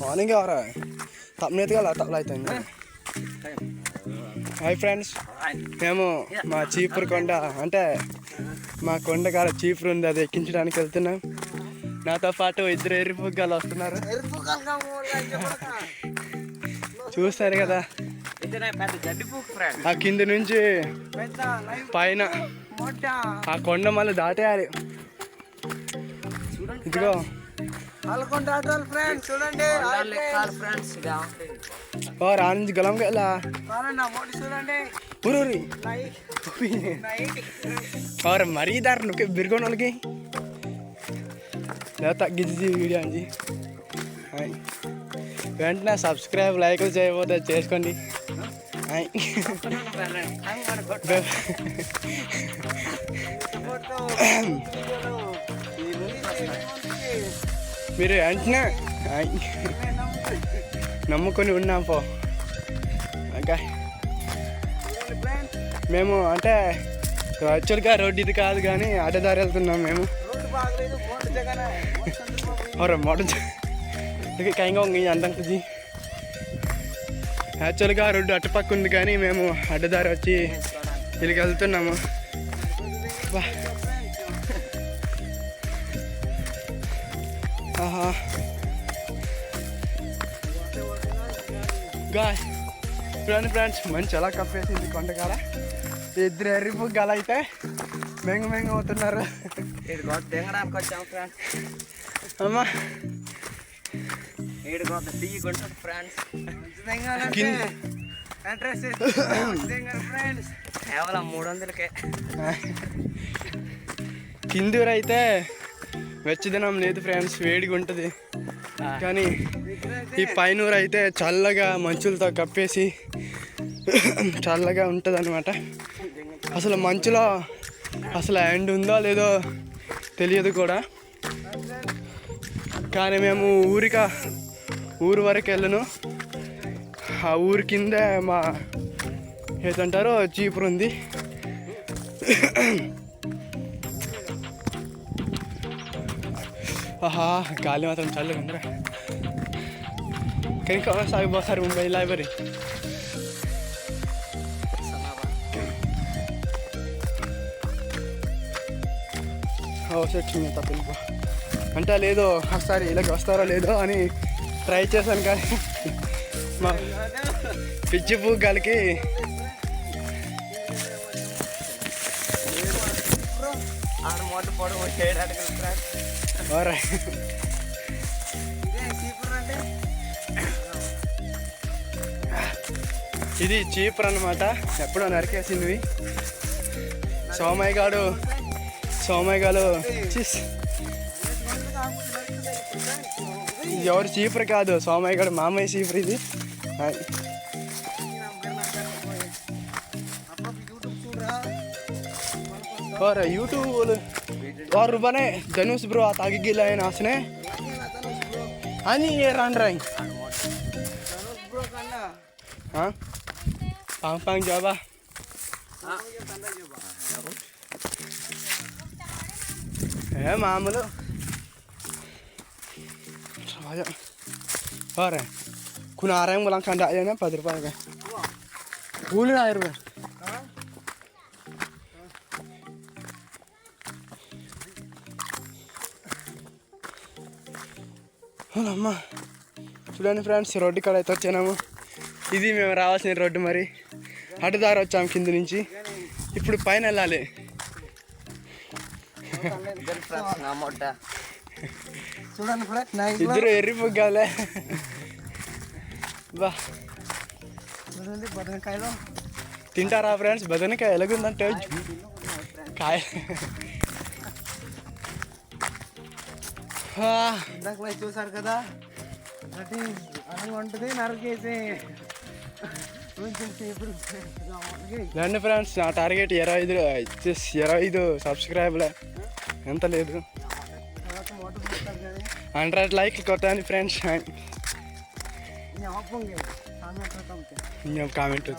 Morning ఎవరా తప్పనేదిగా అలా తప్పలు అవుతుంది. హాయ్ ఫ్రెండ్స్, మేము మా చీపురు కొండ అంటే మా కొండ కాడ చీపురు ఉంది, అది ఎక్కించడానికి వెళ్తున్నాం. నాతో పాటు ఇద్దరు ఎర్రిపుగ్గాలు వస్తున్నారు. చూస్తారు కదా, ఆ కింద నుంచి పైన ఆ కొండ మళ్ళీ దాటేయాలి. ఇదిగో రా నుంచి గలం ఎలా और मरीदार नुके बिरगोन वाले తగ్గించి వీడియో అండి. వెంటనే సబ్స్క్రైబ్ లైక్ చేయబోతే చేసుకోండి. మీరు వెంటనే నమ్ముకొని ఉన్నాం పో. ఓకే, మేము అంటే యాక్చువల్గా రోడ్డు ఇది కాదు కానీ అడ్డదారి వెళ్తున్నాం మేము. అంటుంది యాక్చువల్గా రోడ్డు అటుపక్క ఉంది కానీ మేము అడ్డదారి వచ్చి ఇక్కడికి వెళ్తున్నాము. చూడండి ఫ్రెండ్స్, మంచి ఎలా కప్పేసింది కొండకాడ. ఇద్దరు ఎర్రిపుగ్గాలు అయితే మెంగ అవుతున్నారు. అమ్మా కేవలం 300కే. కిందూరు అయితే వెచ్చదనం లేదు ఫ్రెండ్స్, వేడిగా ఉంటుంది. కానీ ఈ పైనూరు అయితే చల్లగా మంచులతో కప్పేసి చల్లగా ఉంటుంది అన్నమాట. అసలు మంచులో అసలు ఎండ్ ఉందో లేదో తెలియదు కూడా. కానీ మేము ఊరు వరకు వెళ్ళను. ఆ ఊరి కింద మా ఏదంటారో చీపురు ఉంది. ఆహా, గాలి మాత్రం చల్లగా ఉందిరా. कहीं कौन सा बहुत सारे मुंबई लाइब्रेरी వచ్చింది తప్ప అంటే లేదో ఒకసారి ఇలాగ వస్తారో లేదో అని ట్రై చేశాను. కానీ మా పిచ్చి పుగ్గాలకి ఇది చీపురు అన్నమాట. ఎప్పుడో నరికేసింది సోమయ్య గారు ఎవరు చీపురు కాదు, సోమయ్య గారు మామయ్య చీపురు ఇది. और यूट्यूब और बने धनुष ब्रो आता आगे गिला है नाचने ये रन रही हाँ पांग पांग जाबा है मामलो और कुन आ रहे हैं बोला खंडा है ना 10 रुपए का फूल ना रुपए అమ్మా. చూడండి ఫ్రెండ్స్, రోడ్డు కాడ అయితే వచ్చాము. ఇది మేము రావాల్సిన రోడ్డు. మరి అడ్డదారి వచ్చాము కింద నుంచి. ఇప్పుడు పైన వెళ్ళాలి. ఇద్దరు ఎర్రిపుగ్గాలే. బా బదనకాయలు తింటారా ఫ్రెండ్స్? బదనకాయ ఎలాగుందంటే కాయ చూసారు కదా, ఉంటుంది నరికేసి. రండి ఫ్రెండ్స్, నా టార్గెట్ 25 సబ్స్క్రైబ్లే, ఎంత లేదు 100 లైక్లు కొట్టాను ఫ్రెండ్స్. కామెంట్